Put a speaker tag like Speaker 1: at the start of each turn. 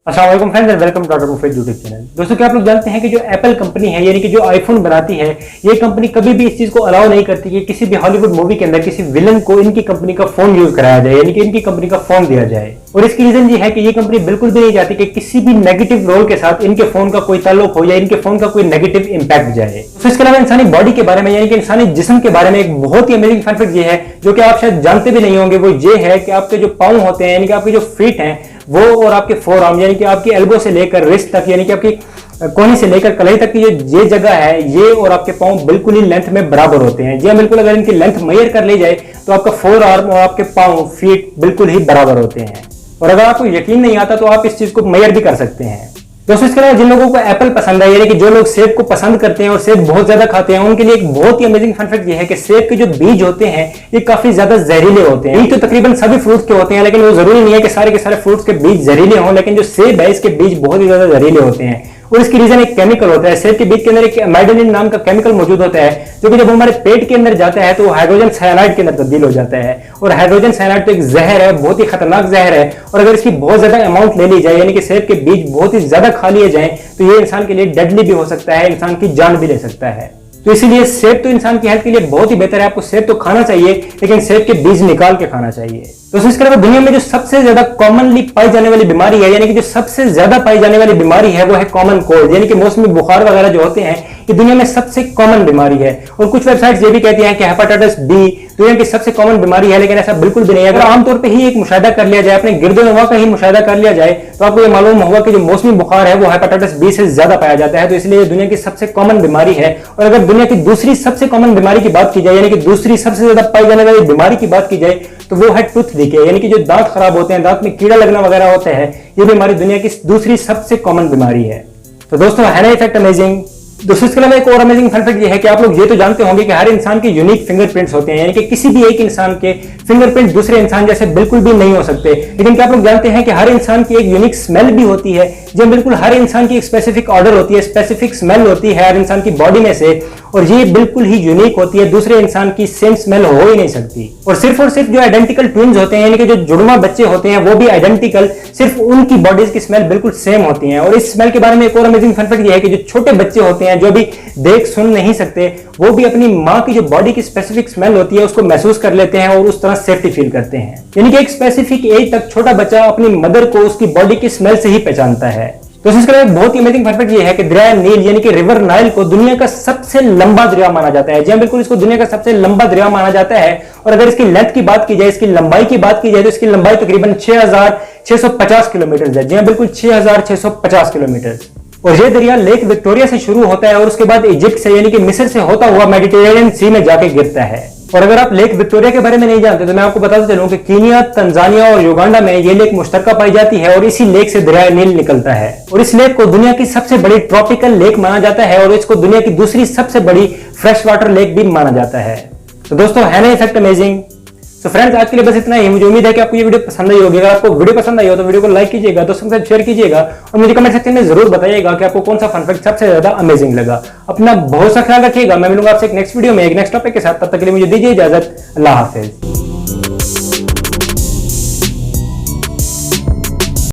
Speaker 1: अस्सलाम वालेकुम friends and welcome to Mufeed YouTube channel. दोस्तों क्या आप लोग जानते हैं कि जो एप्पल कंपनी है यानी कि जो आईफोन बनाती है, ये कंपनी कभी भी इस चीज को अलाउ नहीं करती कि किसी भी हॉलीवुड मूवी के अंदर किसी विलन को इनकी कंपनी का फोन यूज कराया जाए, यानी कि इनकी कंपनी का फोन दिया जाए। और इसकी रीजन ये है कि ये कंपनी बिल्कुल भी नहीं चाहती कि किसी भी नेगेटिव रोल के साथ इनके फोन का कोई ताल्लुक हो या इनके फोन का कोई नेगेटिव इंपैक्ट जाए। तो इसके अलावा इंसानी बॉडी के बारे में यानी कि इंसानी जिस्म के बारे में एक बहुत ही अमेजिंग फैक्ट ये है जो कि आप शायद जानते भी नहीं होंगे। वो ये है कि आपके जो पाँव होते हैं यानी कि आपके जो फीट हैं वो और आपके फोर आर्म यानी कि आपकी एल्बो से लेकर रिस्ट तक यानी कि आपकी कोहनी से लेकर कलाई तक की ये जगह है, ये और आपके पाँव बिल्कुल ही लेंथ में बराबर होते हैं। जी हाँ, बिल्कुल अगर इनकी लेंथ मेजर कर ली जाए तो आपका फोर आर्म और आपके पाँव फीट बिल्कुल ही बराबर होते हैं। और अगर आपको यकीन नहीं आता तो आप इस चीज को मेजर भी कर सकते हैं। दोस्तों इसके अलावा जिन लोगों को एप्पल पसंद है यानी कि जो लोग सेब को पसंद करते हैं और सेब बहुत ज्यादा खाते हैं, उनके लिए एक बहुत ही अमेजिंग फन फैक्ट ये है कि सेब के जो बीज होते हैं ये काफी ज्यादा जहरीले होते हैं। बीज तो तकरीबन सभी फ्रूट्स के होते हैं, लेकिन वो जरूरी नहीं है कि सारे के सारे फ्रूट्स के बीज जहरीले हों, लेकिन जो सेब है इसके बीज बहुत ही ज्यादा जहरीले होते हैं। और इसकी रीजन एक केमिकल होता है। सेब के बीज के अंदर एक एमाइडोनिन नाम का केमिकल मौजूद होता है जो कि जब हमारे पेट के अंदर जाता है तो वो हाइड्रोजन साइनाइड के अंदर तब्दील हो जाता है। और हाइड्रोजन साइनाइड तो एक जहर है, बहुत ही खतरनाक जहर है। और अगर इसकी बहुत ज्यादा अमाउंट ले ली जाए यानी कि सेब के बीज बहुत ही ज्यादा खा लिए जाए तो ये इंसान के लिए डेडली भी हो सकता है, इंसान की जान भी ले सकता है। तो इसीलिए सेब तो इंसान की हेल्थ के लिए बहुत ही बेहतर है, आपको सेब तो खाना चाहिए लेकिन सेब के बीज निकाल के खाना चाहिए। तो इसके अलावा दुनिया में जो सबसे ज्यादा कॉमनली पाई जाने वाली बीमारी है यानी कि जो सबसे ज्यादा पाई जाने वाली बीमारी है वो है कॉमन कोल्ड यानी कि मौसमी बुखार वगैरह जो होते हैं, ये दुनिया में सबसे कॉमन बीमारी है। और कुछ वेबसाइट्स ये भी कहती हैं कि हेपेटाइटिस बी दुनिया की सबसे कॉमन बीमारी है, लेकिन ऐसा बिल्कुल भी नहीं है। अगर आमतौर पर ही एक मुशाहिदा कर लिया जाए, अपने गिरदो नवा का ही मुशाहिदा कर लिया जाए तो आपको ये मालूम होगा कि जो मौसमी बुखार है वो हेपेटाइटिस बी से ज्यादा पाया जाता है। तो इसलिए दुनिया की सबसे कॉमन बीमारी है। और अगर दुनिया की दूसरी सबसे कॉमन बीमारी की बात की जाए यानी कि दूसरी सबसे ज्यादा पाई जाने वाली बीमारी की बात की जाए तो वो है टूथ डिके यानी कि जो दांत खराब होते हैं, दांत में कीड़ा लगना वगैरह होता है, ये बीमारी दुनिया की दूसरी सबसे कॉमन बीमारी है। तो दोस्तों है ना ये फैक्ट अमेजिंग। दोस्तों इसके अलावा एक और अमेजिंग फन फैक्ट ये है कि आप लोग ये तो जानते होंगे कि हर इंसान के यूनिक फिंगरप्रिंट्स होते हैं यानी कि किसी भी एक इंसान के फिंगरप्रिंट दूसरे इंसान जैसे बिल्कुल भी नहीं हो सकते। लेकिन क्या आप लोग जानते हैं कि हर इंसान की एक यूनिक स्मेल भी होती है, जो बिल्कुल हर इंसान की एक स्पेसिफिक ऑर्डर होती है, स्पेसिफिक स्मेल होती है हर इंसान की बॉडी में से, और ये बिल्कुल ही यूनिक होती है, दूसरे इंसान की सेम स्मेल हो ही नहीं सकती। और सिर्फ जो आइडेंटिकल ट्विन्स होते हैं यानी कि जो जुड़वा बच्चे होते हैं वो भी आइडेंटिकल, सिर्फ उनकी बॉडीज की स्मेल बिल्कुल सेम होती है। और इस स्मेल के बारे में एक और अमेजिंग फन फैक्ट ये है कि जो छोटे बच्चे होते हैं जो भी देख सुन नहीं सकते, वो भी अपनी माँ की जो बॉडी की स्पेसिफिक स्मेल होती है उसको महसूस कर लेते हैं और उस तरह सेफ्टी फील करते हैं। यानी कि एक स्पेसिफिक एज तक छोटा बच्चा अपनी मदर को उसकी बॉडी की स्मेल से ही पहचानता है। तो इसके लिए बहुत ही अमेजिंग फैक्ट ये है कि दरिया नील यानी कि रिवर नाइल को दुनिया का सबसे लंबा दरिया माना जाता है। जी बिल्कुल, इसको दुनिया का सबसे लंबा दरिया माना जाता है। और अगर इसकी लेंथ की बात की जाए, इसकी लंबाई की बात की जाए तो इसकी लंबाई तकरीबन 6650 किलोमीटर है। जी बिल्कुल 6650 किलोमीटर। और ये दरिया लेक विक्टोरिया से शुरू होता है और उसके बाद इजिप्ट से यानी कि मिस्र से होता हुआ मेडिटेरेनियन सी में जाके गिरता है। और अगर आप लेक विक्टोरिया के बारे में नहीं जानते तो मैं आपको बताता चलूं कि कीनिया, तंजानिया और युगांडा में ये लेक मुश्तरका पाई जाती है और इसी लेक से दरिया नील निकलता है। और इस लेक को दुनिया की सबसे बड़ी ट्रॉपिकल लेक माना जाता है और इसको दुनिया की दूसरी सबसे बड़ी फ्रेश वाटर लेक भी माना जाता है। तो दोस्तों है ना ये फैक्ट अमेजिंग। तो फ्रेंड्स आज के लिए बस इतना ही। मुझे उम्मीद है कि आपको ये वीडियो पसंद आई होगी। अगर आपको वीडियो पसंद आई हो तो वीडियो को लाइक कीजिएगा, दोस्तों के साथ शेयर कीजिएगा और मुझे कमेंट सेक्शन में जरूर बताइएगा कि आपको कौन सा फन फैक्ट सबसे ज्यादा अमेजिंग लगा। अपना बहुत सा ख्याल रखिएगा। मैं मिलूंगा आपसे एक नेक्स्ट वीडियो में एक नेक्स्ट टॉपिक के साथ। तब तक के लिए मुझे दीजिए इजाजत। अल्लाह हाफिज।